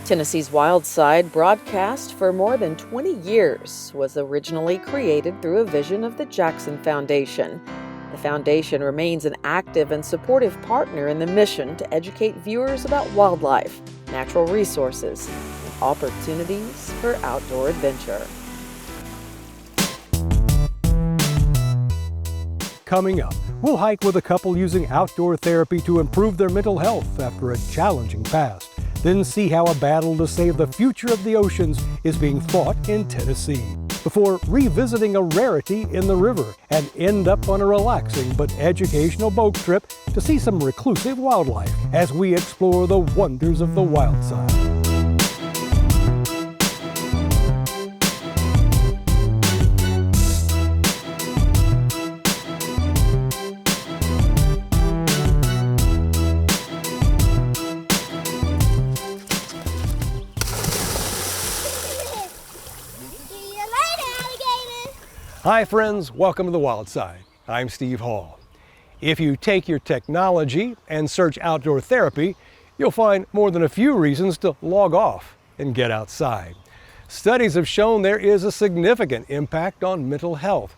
Tennessee's Wildside, broadcast for more than 20 years, was originally created through a vision of the Jackson Foundation. The foundation remains an active and supportive partner in the mission to educate viewers about wildlife, natural resources, and opportunities for outdoor adventure. Coming up, we'll hike with a couple using outdoor therapy to improve their mental health after a challenging past. Then see how a battle to save the future of the oceans is being fought in Tennessee. Before revisiting a rarity in the river and end up on a relaxing but educational boat trip to see some reclusive wildlife as we explore the wonders of the Wildside. Hi friends, welcome to the Wildside. I'm Steve Hall. If you take your technology and search outdoor therapy, you'll find more than a few reasons to log off and get outside. Studies have shown there is a significant impact on mental health.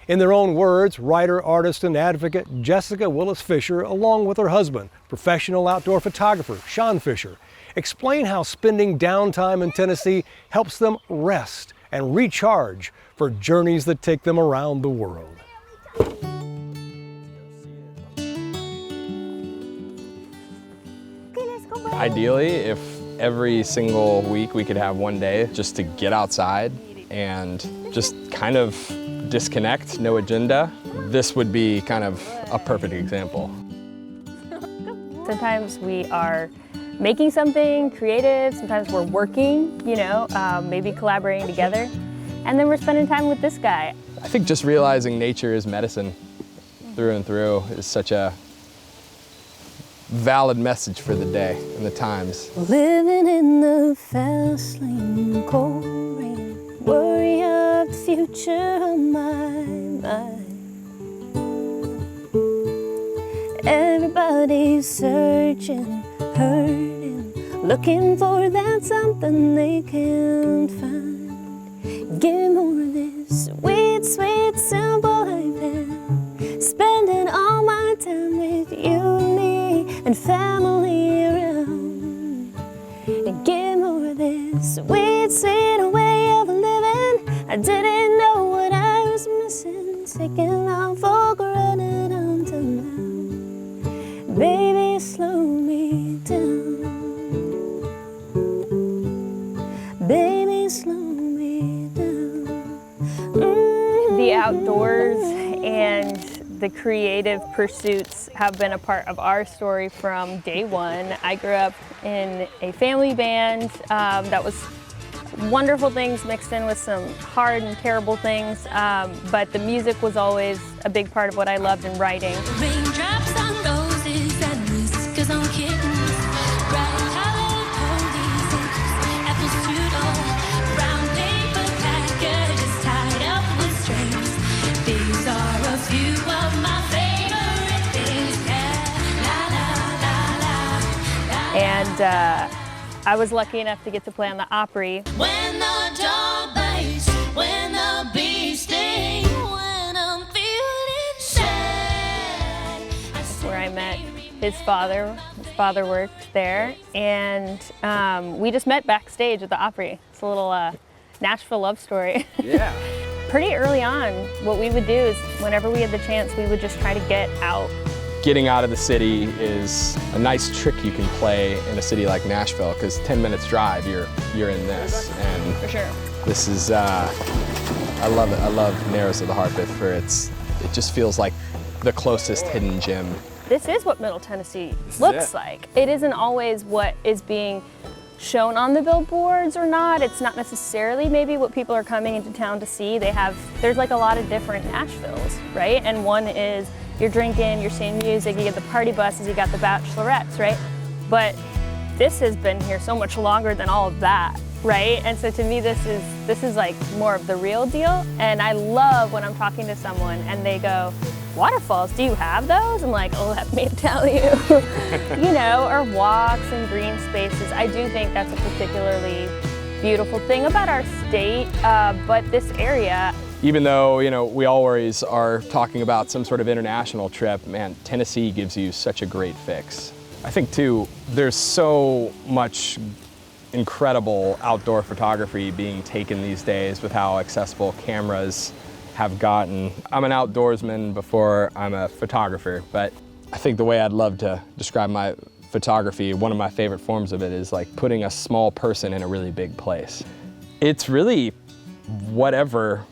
In their own words, writer, artist, and advocate Jessica Willis Fisher, along with her husband, professional outdoor photographer Sean Fisher, explain how spending downtime in Tennessee helps them rest and recharge for journeys that take them around the world. Ideally, if every single week we could have one day just to get outside and just kind of disconnect, no agenda, this would be kind of a perfect example. Sometimes we are making something creative, sometimes we're working, maybe collaborating together, and then we're spending time with this guy. I think just realizing nature is medicine through and through is such a valid message for the day and the times. Living in the fast lane, cold rain, worry of the future on my mind. Everybody's searching, hurting, looking for that something they can't find. Give me more of this sweet, sweet, simple life and spending all my time with you, me, and family around. And give me more of this sweet, sweet way of living. I didn't know what I was missing, taking off for granted until now. Baby, slow me down. Baby, slow me down. The outdoors and the creative pursuits have been a part of our story from day one. I grew up in a family band that was wonderful things mixed in with some hard and terrible things, but the music was always a big part of what I loved in writing. Raindrops on roses and whiskers on kittens. Bright colored posies, apples strudel, brown paper packages tied up with strings. These are a few of my favorite things. La la la la la. And I was lucky enough to get to play on the Opry. When the dog bites, when the bee stings, when I'm feeling sad, Where I met his father. His father worked there, and we just met backstage at the Opry. It's a little Nashville love story. Yeah. Pretty early on, what we would do is whenever we had the chance, we would just try to get out. Getting out of the city is a nice trick you can play in a city like Nashville, because 10 minutes drive, you're in this. And For sure. this is, I love it. I love Narrows of the Harpeth it just feels like the closest hidden gem. This is what Middle Tennessee looks like. It isn't always what is being shown on the billboards or not. It's not necessarily maybe what people are coming into town to see. There's like a lot of different Nashvilles, right? And one is you're drinking, you're seeing music, you get the party buses, you got the bachelorettes, right? But this has been here so much longer than all of that, right? And so to me, this is like more of the real deal. And I love when I'm talking to someone and they go, waterfalls, do you have those? I'm like, oh, let me tell you. You know, or walks and green spaces. I do think that's a particularly beautiful thing about our state, but this area. Even though, you know, we always are talking about some sort of international trip, man, Tennessee gives you such a great fix. I think too, there's so much incredible outdoor photography being taken these days with how accessible cameras have gotten. I'm an outdoorsman before I'm a photographer, but I think the way I'd love to describe my photography, one of my favorite forms of it is like putting a small person in a really big place. It's really whatever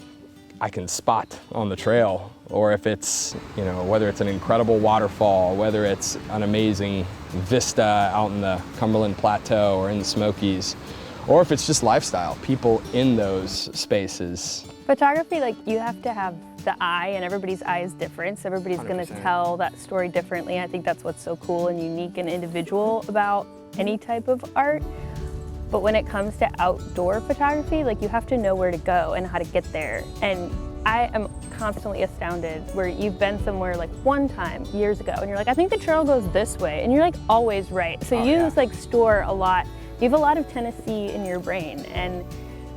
I can spot on the trail, or if it's, you know, whether it's an incredible waterfall, whether it's an amazing vista out in the Cumberland Plateau or in the Smokies, or if it's just lifestyle, people in those spaces. Photography, like, you have to have the eye, and everybody's eye is different, so everybody's 100%. Gonna tell that story differently. I think that's what's so cool and unique and individual about any type of art. But when it comes to outdoor photography, like, you have to know where to go and how to get there. And I am constantly astounded where you've been somewhere like one time years ago and you're like, I think the trail goes this way, and you're like always right. So you just like store a lot, you have a lot of Tennessee in your brain, and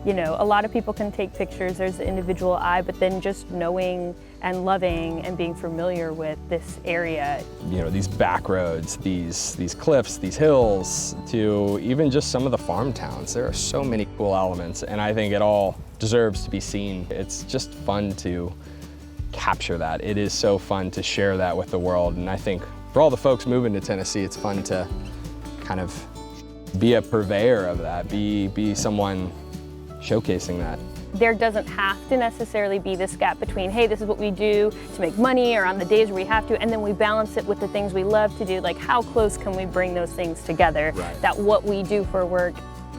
you know, a lot of people can take pictures, there's the individual eye, but then just knowing and loving and being familiar with this area. You know, these back roads, these cliffs, these hills, to even just some of the farm towns. There are so many cool elements, and I think it all deserves to be seen. It's just fun to capture that. It is so fun to share that with the world, and I think for all the folks moving to Tennessee, it's fun to kind of be a purveyor of that, be someone showcasing that. There doesn't have to necessarily be this gap between, hey, this is what we do to make money or on the days where we have to, and then we balance it with the things we love to do. Like, how close can we bring those things together? Right. That what we do for work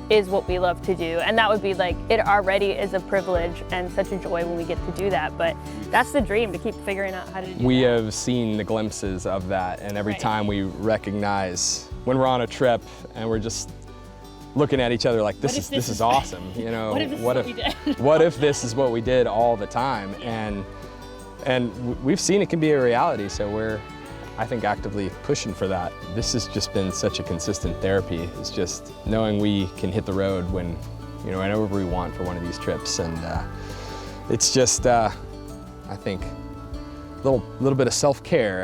is what we love to do. And that would be like, it already is a privilege and such a joy when we get to do that. But that's the dream, to keep figuring out how to do We that. have seen the glimpses of that, and every Right. time we recognize when we're on a trip and we're just looking at each other like, this is awesome, you know. What if this is what we did all the time? And we've seen it can be a reality, so we're, I think, actively pushing for that. This has just been such a consistent therapy. It's just knowing we can hit the road when, you know, whenever we want for one of these trips, and it's just, I think, a little bit of self-care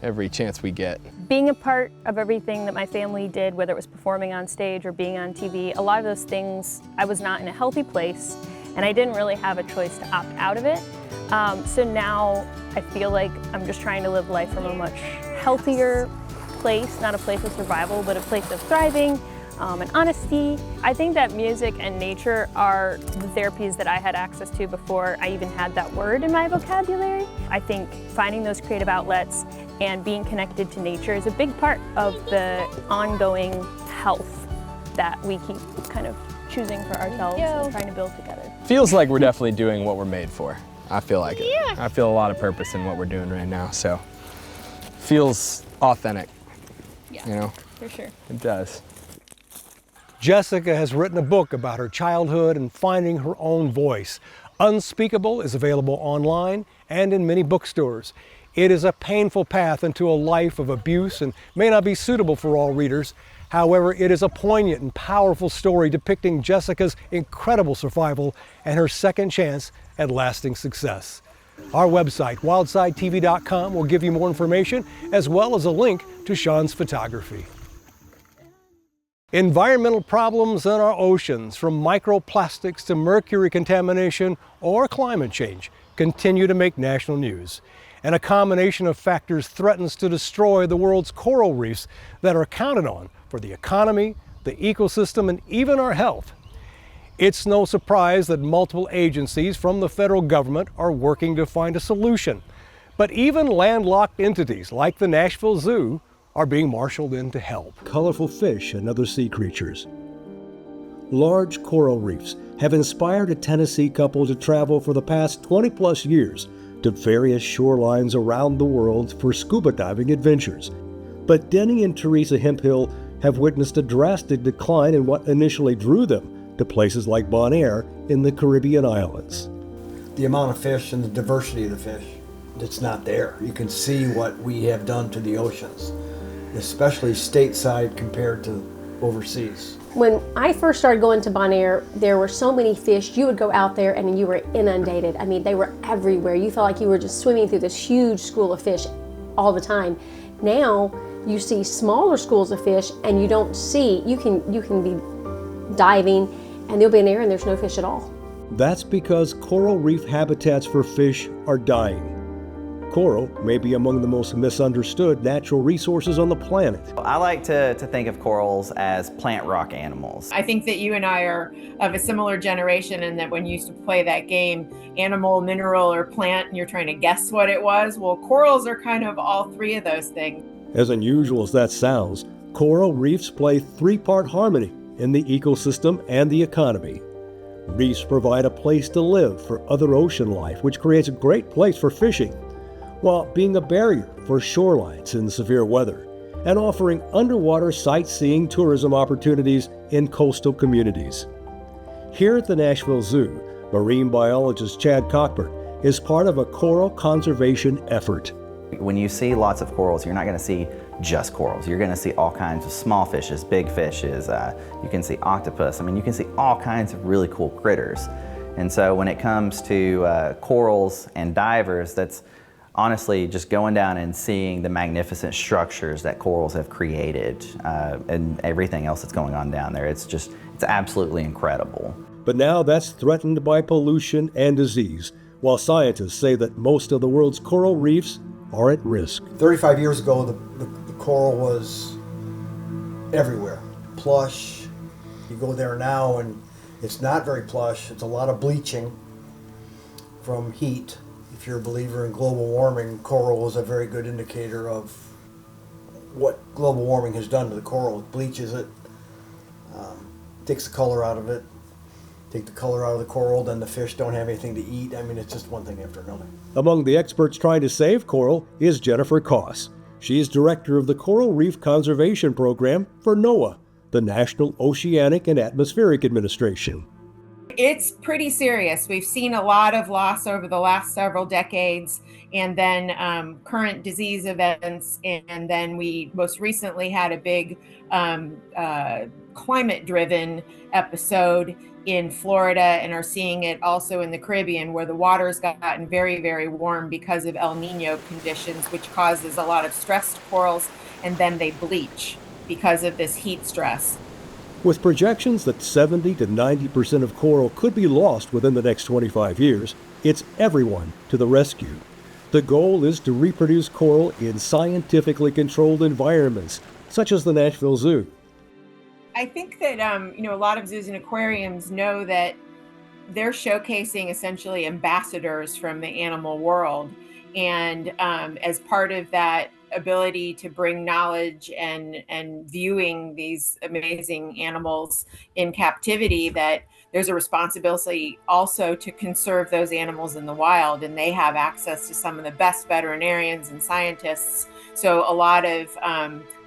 every chance we get. Being a part of everything that my family did, whether it was performing on stage or being on TV, a lot of those things, I was not in a healthy place, and I didn't really have a choice to opt out of it. So now I feel like I'm just trying to live life from a much healthier place, not a place of survival, but a place of thriving and honesty. I think that music and nature are the therapies that I had access to before I even had that word in my vocabulary. I think finding those creative outlets and being connected to nature is a big part of the ongoing health that we keep kind of choosing for ourselves and trying to build together. Feels like we're definitely doing what we're made for. I feel like it. Yeah. I feel a lot of purpose in what we're doing right now, so feels authentic. Yeah, you know? for sure. It does. Jessica has written a book about her childhood and finding her own voice. Unspeakable is available online and in many bookstores. It is a painful path into a life of abuse and may not be suitable for all readers. However, it is a poignant and powerful story depicting Jessica's incredible survival and her second chance at lasting success. Our website, wildsidetv.com, will give you more information as well as a link to Sean's photography. Environmental problems in our oceans, from microplastics to mercury contamination or climate change, continue to make national news. And a combination of factors threatens to destroy the world's coral reefs that are counted on for the economy, the ecosystem, and even our health. It's no surprise that multiple agencies from the federal government are working to find a solution. But even landlocked entities like the Nashville Zoo are being marshaled in to help. Colorful fish and other sea creatures. Large coral reefs have inspired a Tennessee couple to travel for the past 20+ years to various shorelines around the world for scuba diving adventures. But Denny and Teresa Hemphill have witnessed a drastic decline in what initially drew them to places like Bonaire in the Caribbean islands. The amount of fish and the diversity of the fish it's not there. You can see what we have done to the oceans, especially stateside compared to overseas. When I first started going to Bonaire, there were so many fish. You would go out there and you were inundated. I mean, they were everywhere. You felt like you were just swimming through this huge school of fish all the time. Now you see smaller schools of fish, and you don't see. You can be diving, and there'll be an area and there's no fish at all. That's because coral reef habitats for fish are dying. Coral may be among the most misunderstood natural resources on the planet. I like to think of corals as plant rock animals. I think that you and I are of a similar generation, and that when you used to play that game, animal, mineral, or plant, and you're trying to guess what it was, well, corals are kind of all three of those things. As unusual as that sounds, coral reefs play three-part harmony in the ecosystem and the economy. Reefs provide a place to live for other ocean life, which creates a great place for fishing, while being a barrier for shorelines in severe weather, and offering underwater sightseeing tourism opportunities in coastal communities. Here at the Nashville Zoo, marine biologist Chad Cockburn is part of a coral conservation effort. When you see lots of corals, you're not going to see just corals. You're going to see all kinds of small fishes, big fishes. You can see octopus. I mean, you can see all kinds of really cool critters. And so when it comes to corals and divers, that's honestly just going down and seeing the magnificent structures that corals have created and everything else that's going on down there. It's absolutely incredible. But now that's threatened by pollution and disease, while scientists say that most of the world's coral reefs are at risk. 35 years ago, the coral was everywhere. Plush. You go there now and it's not very plush. It's a lot of bleaching from heat. If you're a believer in global warming, coral is a very good indicator of what global warming has done to the coral. It bleaches it, takes the color out of it. Take the color out of the coral, then the fish don't have anything to eat. I mean, it's just one thing after another. Among the experts trying to save coral is Jennifer Koss. She is director of the Coral Reef Conservation Program for NOAA, the National Oceanic and Atmospheric Administration. It's pretty serious. We've seen a lot of loss over the last several decades, and then current disease events, and then we most recently had a big climate-driven episode in Florida, and are seeing it also in the Caribbean, where the water's gotten very, very warm because of El Nino conditions, which causes a lot of stressed corals, and then they bleach because of this heat stress. With projections that 70 to 90% of coral could be lost within the next 25 years, it's everyone to the rescue. The goal is to reproduce coral in scientifically controlled environments, such as the Nashville Zoo. I think that a lot of zoos and aquariums know that they're showcasing essentially ambassadors from the animal world, and as part of that ability to bring knowledge and viewing these amazing animals in captivity, that there's a responsibility also to conserve those animals in the wild, and they have access to some of the best veterinarians and scientists. So a lot of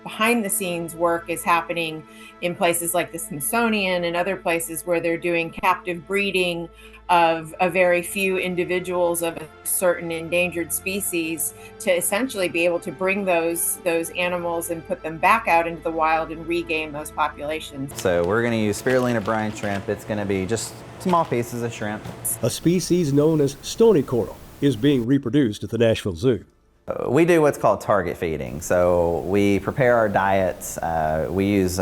behind the scenes work is happening in places like the Smithsonian and other places where they're doing captive breeding of a very few individuals of a certain endangered species, to essentially be able to bring those animals and put them back out into the wild and regain those populations. So we're going to use spirulina brine shrimp. It's going to be just small pieces of shrimp. A species known as stony coral is being reproduced at the Nashville Zoo. We do what's called target feeding. So we prepare our diets. We use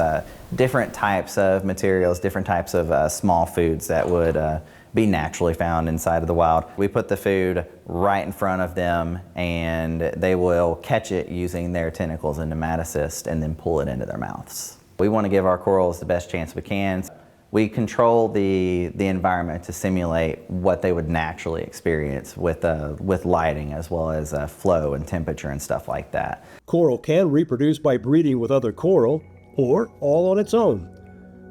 different types of materials, different types of small foods that would be naturally found inside of the wild. We put the food right in front of them, and they will catch it using their tentacles and nematocysts and then pull it into their mouths. We want to give our corals the best chance we can. We control the environment to simulate what they would naturally experience with lighting, as well as flow and temperature and stuff like that. Coral can reproduce by breeding with other coral, or all on its own.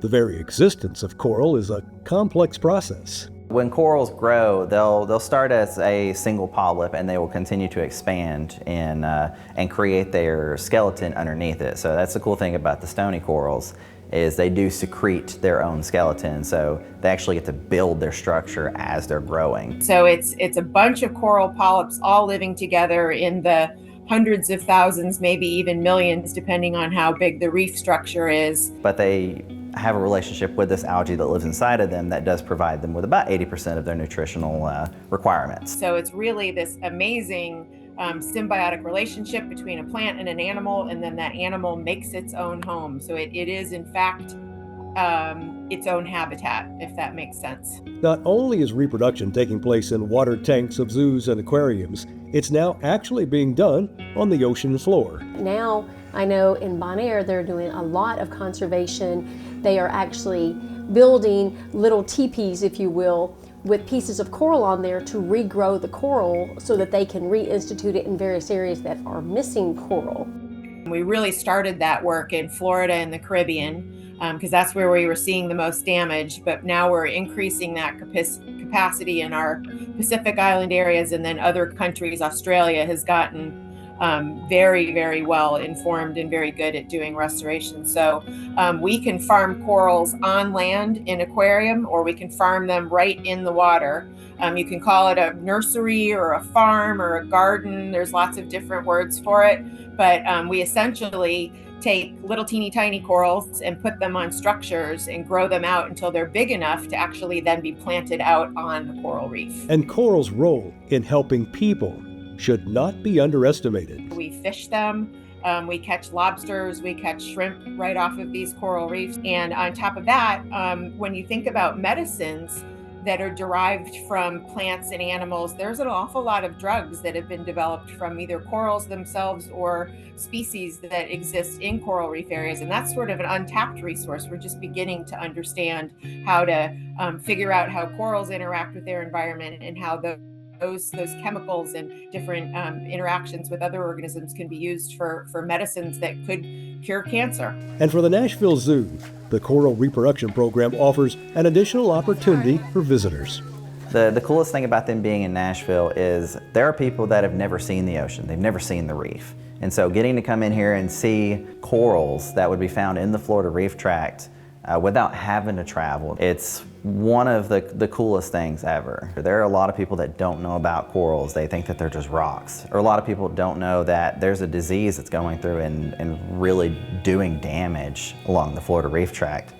The very existence of coral is a complex process. When corals grow, they'll start as a single polyp, and they will continue to expand and create their skeleton underneath it. So that's the cool thing about the stony corals, is they do secrete their own skeleton, so they actually get to build their structure as they're growing. So it's a bunch of coral polyps all living together in the hundreds of thousands, maybe even millions, depending on how big the reef structure is. But they have a relationship with this algae that lives inside of them that does provide them with about 80% of their nutritional requirements. So it's really this amazing symbiotic relationship between a plant and an animal, and then that animal makes its own home. So it is, in fact, its own habitat, if that makes sense. Not only is reproduction taking place in water tanks of zoos and aquariums, it's now actually being done on the ocean floor. Now, I know in Bonaire they're doing a lot of conservation. They are actually building little teepees, if you will, with pieces of coral on there to regrow the coral so that they can reinstitute it in various areas that are missing coral. We really started that work in Florida and the Caribbean because that's where we were seeing the most damage, but now we're increasing that capacity in our Pacific Island areas, and then other countries. Australia has gotten very, very well informed and very good at doing restoration. So we can farm corals on land in aquarium, or we can farm them right in the water. You can call it a nursery or a farm or a garden. There's lots of different words for it, but we essentially take little teeny tiny corals and put them on structures and grow them out until they're big enough to actually then be planted out on the coral reef. And coral's role in helping people should not be underestimated. We fish them, we catch lobsters, we catch shrimp right off of these coral reefs. And on top of that, when you think about medicines that are derived from plants and animals, there's an awful lot of drugs that have been developed from either corals themselves or species that exist in coral reef areas. And that's sort of an untapped resource. We're just beginning to understand how to figure out how corals interact with their environment and how those chemicals and different interactions with other organisms can be used for medicines that could cure cancer. And for the Nashville Zoo, the Coral Reproduction Program offers an additional opportunity for visitors. The coolest thing about them being in Nashville is there are people that have never seen the ocean. They've never seen the reef. And so getting to come in here and see corals that would be found in the Florida Reef Tract without having to travel, it's one of the coolest things ever. There are a lot of people that don't know about corals. They think that they're just rocks. Or a lot of people don't know that there's a disease that's going through and really doing damage along the Florida Reef Tract.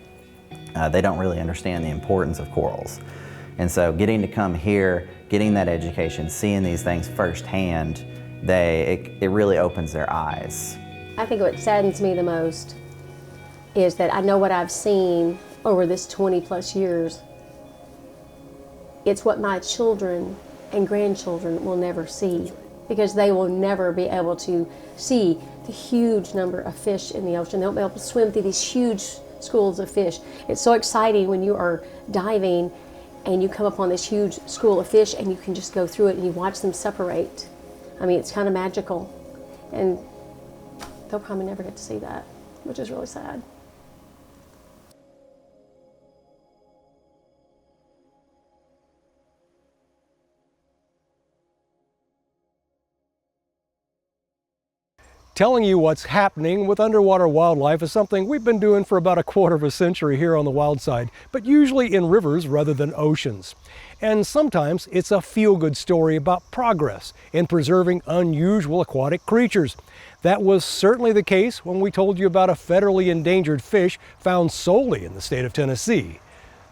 They don't really understand the importance of corals. And so getting to come here, getting that education, seeing these things firsthand, it really opens their eyes. I think what saddens me the most is that I know what I've seen over this 20 plus years. It's what my children and grandchildren will never see, because they will never be able to see the huge number of fish in the ocean. They won't be able to swim through these huge schools of fish. It's so exciting when you are diving and you come upon this huge school of fish and you can just go through it and you watch them separate. I mean, it's kind of magical. And they'll probably never get to see that, which is really sad. Telling you what's happening with underwater wildlife is something we've been doing for about a quarter of a century here on the Wildside, but usually in rivers rather than oceans. And sometimes it's a feel-good story about progress in preserving unusual aquatic creatures. That was certainly the case when we told you about a federally endangered fish found solely in the state of Tennessee.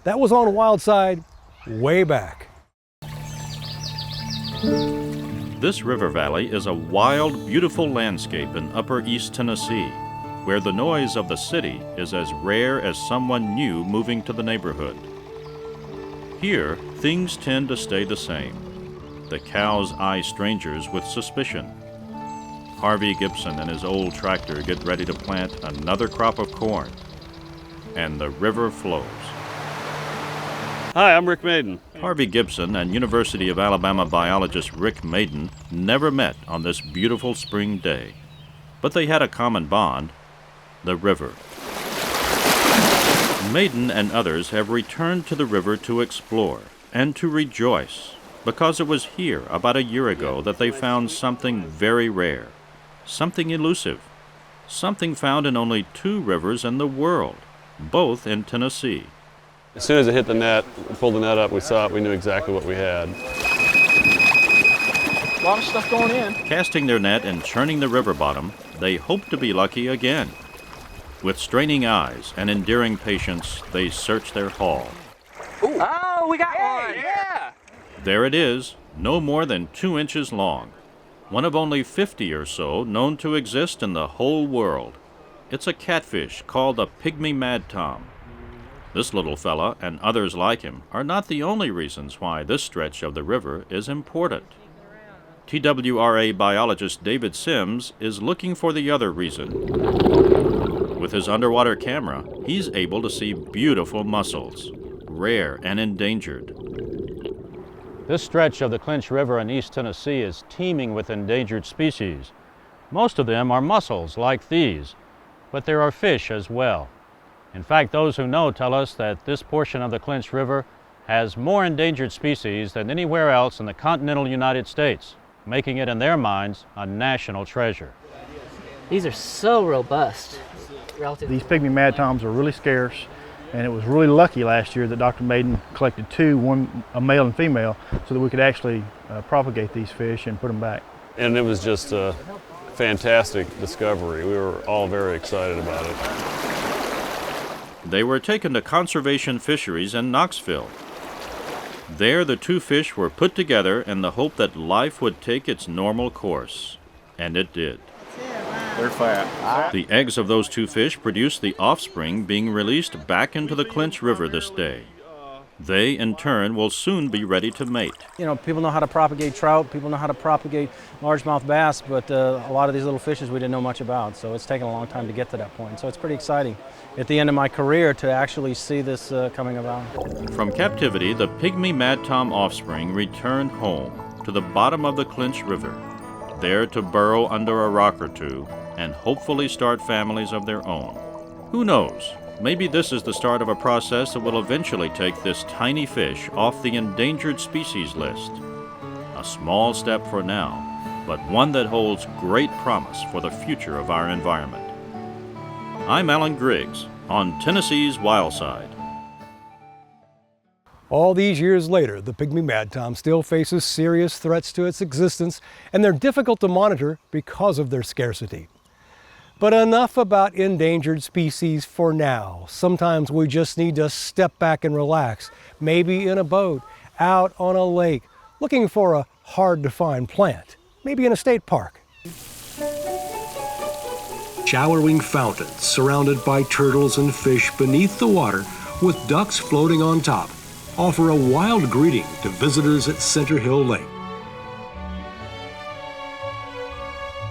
That was on Wildside way back. This river valley is a wild, beautiful landscape in upper East Tennessee, where the noise of the city is as rare as someone new moving to the neighborhood. Here, things tend to stay the same. The cows eye strangers with suspicion. Harvey Gibson and his old tractor get ready to plant another crop of corn, and the river flows. Hi, I'm Rick Maiden. Harvey Gibson and University of Alabama biologist Rick Maiden never met on this beautiful spring day, but they had a common bond, the river. Maiden and others have returned to the river to explore and to rejoice, because it was here about a year ago that they found something very rare, something elusive, something found in only 2 rivers in the world, both in Tennessee. As soon as it hit the net, we pulled the net up, we saw it, we knew exactly what we had. A lot of stuff going in. Casting their net and churning the river bottom, they hope to be lucky again. With straining eyes and endearing patience, they search their haul. Ooh. Oh, we got one! Yeah! There it is, no more than 2 inches long. One of only 50 or so known to exist in the whole world. It's a catfish called a pygmy mad tom. This little fella and others like him are not the only reasons why this stretch of the river is important. TWRA biologist David Sims is looking for the other reason. With his underwater camera, he's able to see beautiful mussels, rare and endangered. This stretch of the Clinch River in East Tennessee is teeming with endangered species. Most of them are mussels like these, but there are fish as well. In fact, those who know tell us that this portion of the Clinch River has more endangered species than anywhere else in the continental United States, making it in their minds a national treasure. These are so robust. These pygmy mad toms are really scarce, and it was really lucky last year that Dr. Maiden collected two, one a male and female, so that we could actually propagate these fish and put them back. And it was just a fantastic discovery. We were all very excited about it. They were taken to conservation fisheries in Knoxville. There, the two fish were put together in the hope that life would take its normal course. And it did. They're fat. The eggs of those two fish produced the offspring being released back into the Clinch River this day. They, in turn, will soon be ready to mate. You know, people know how to propagate trout, people know how to propagate largemouth bass, but a lot of these little fishes we didn't know much about, so it's taken a long time to get to that point. So it's pretty exciting at the end of my career to actually see this coming about. From captivity, the pygmy mad tom offspring returned home to the bottom of the Clinch River, there to burrow under a rock or two and hopefully start families of their own. Who knows? Maybe this is the start of a process that will eventually take this tiny fish off the endangered species list. A small step for now, but one that holds great promise for the future of our environment. I'm Alan Griggs on Tennessee's Wildside. All these years later, the pygmy mad tom still faces serious threats to its existence, and they're difficult to monitor because of their scarcity. But enough about endangered species for now. Sometimes we just need to step back and relax, maybe in a boat, out on a lake, looking for a hard-to-find plant, maybe in a state park. Showering fountains surrounded by turtles and fish beneath the water with ducks floating on top offer a wild greeting to visitors at Center Hill Lake.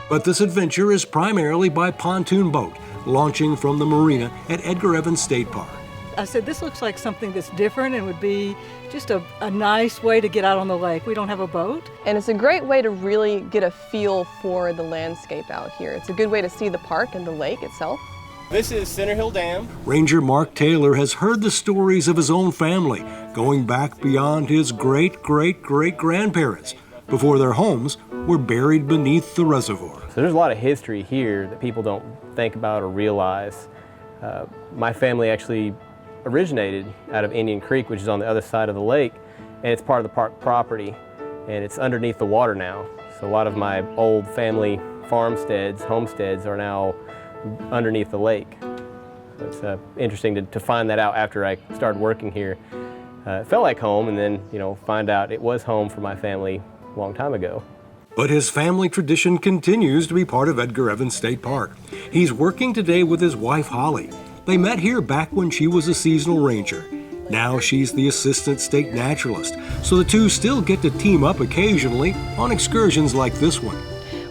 But this adventure is primarily by pontoon boat, launching from the marina at Edgar Evans State Park. I said, this looks like something that's different and would be just a nice way to get out on the lake. We don't have a boat. And it's a great way to really get a feel for the landscape out here. It's a good way to see the park and the lake itself. This is Center Hill Dam. Ranger Mark Taylor has heard the stories of his own family, going back beyond his great-great-great-grandparents, before their homes were buried beneath the reservoir. So there's a lot of history here that people don't think about or realize. My family actually originated out of Indian Creek, which is on the other side of the lake, and it's part of the park property, and it's underneath the water now. So a lot of my old family farmsteads, homesteads are now underneath the lake. So it's interesting to find that out after I started working here. It felt like home, and then find out it was home for my family a long time ago. But his family tradition continues to be part of Edgar Evans State Park. He's working today with his wife, Holly. They met here back when she was a seasonal ranger. Now she's the assistant state naturalist, so the two still get to team up occasionally on excursions like this one.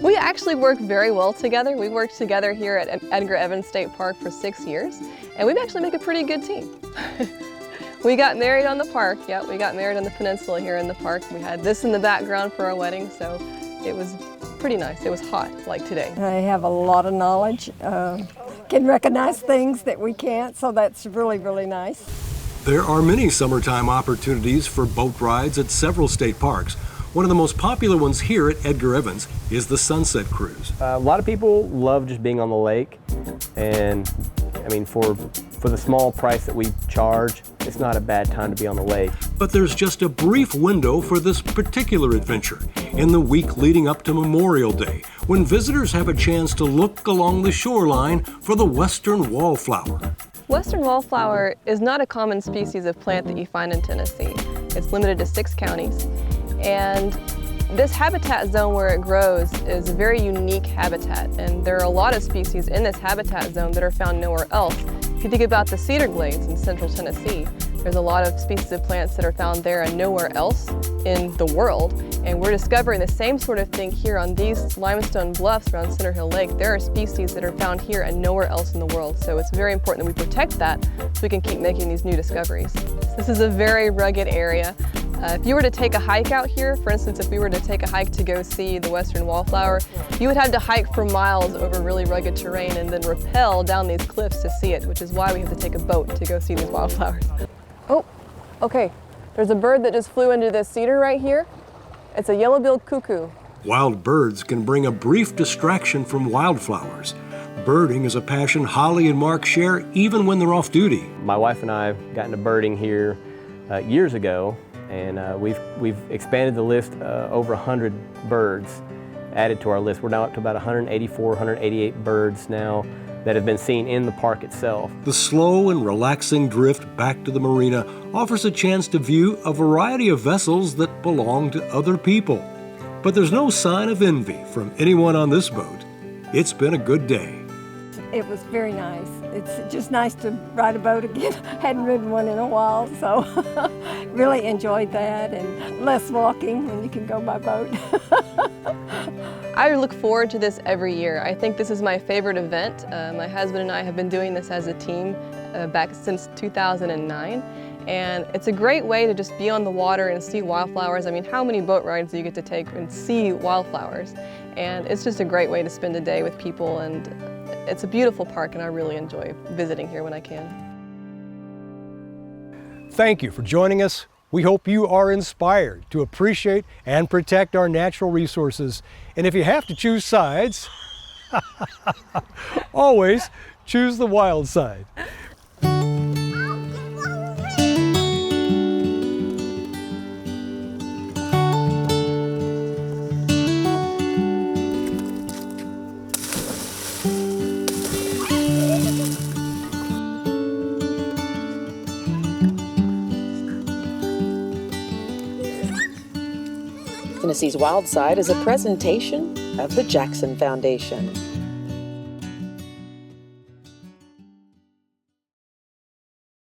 We actually work very well together. We worked together here at Edgar Evans State Park for 6 years, and we've actually made a pretty good team. We got married on the park. Yeah, we got married on the peninsula here in the park. We had this in the background for our wedding, so it was pretty nice. It was hot, like today. I have a lot of knowledge, can recognize things that we can't, so that's really, really nice. There are many summertime opportunities for boat rides at several state parks. One of the most popular ones here at Edgar Evans is the Sunset Cruise. A lot of people love just being on the lake, and I mean, for for the small price that we charge, it's not a bad time to be on the lake. But there's just a brief window for this particular adventure in the week leading up to Memorial Day, when visitors have a chance to look along the shoreline for the western wallflower. Western wallflower is not a common species of plant that you find in Tennessee. It's limited to 6 counties. And this habitat zone where it grows is a very unique habitat, and there are a lot of species in this habitat zone that are found nowhere else. If you think about the cedar glades in central Tennessee, there's a lot of species of plants that are found there and nowhere else in the world, and we're discovering the same sort of thing here on these limestone bluffs around Center Hill Lake. There are species that are found here and nowhere else in the world, so it's very important that we protect that so we can keep making these new discoveries. This is a very rugged area. If you were to take a hike out here, for instance, if we were to take a hike to go see the western wallflower, you would have to hike for miles over really rugged terrain and then rappel down these cliffs to see it, which is why we have to take a boat to go see these wildflowers. Oh, okay. There's a bird that just flew into this cedar right here. It's a yellow-billed cuckoo. Wild birds can bring a brief distraction from wildflowers. Birding is a passion Holly and Mark share even when they're off duty. My wife and I got into birding here years ago, and we've expanded the list over 100 birds added to our list. We're now up to about 184, 188 birds now that have been seen in the park itself. The slow and relaxing drift back to the marina offers a chance to view a variety of vessels that belong to other people. But there's no sign of envy from anyone on this boat. It's been a good day. It was very nice. It's just nice to ride a boat again. Hadn't ridden one in a while, so really enjoyed that, and less walking when you can go by boat. I look forward to this every year. I think this is my favorite event. My husband and I have been doing this as a team back since 2009. And it's a great way to just be on the water and see wildflowers. I mean, how many boat rides do you get to take and see wildflowers? And it's just a great way to spend a day with people, and it's a beautiful park, and I really enjoy visiting here when I can. Thank you for joining us. We hope you are inspired to appreciate and protect our natural resources. And if you have to choose sides, always choose the wild side. Tennessee's Wildside is a presentation of the Jackson Foundation.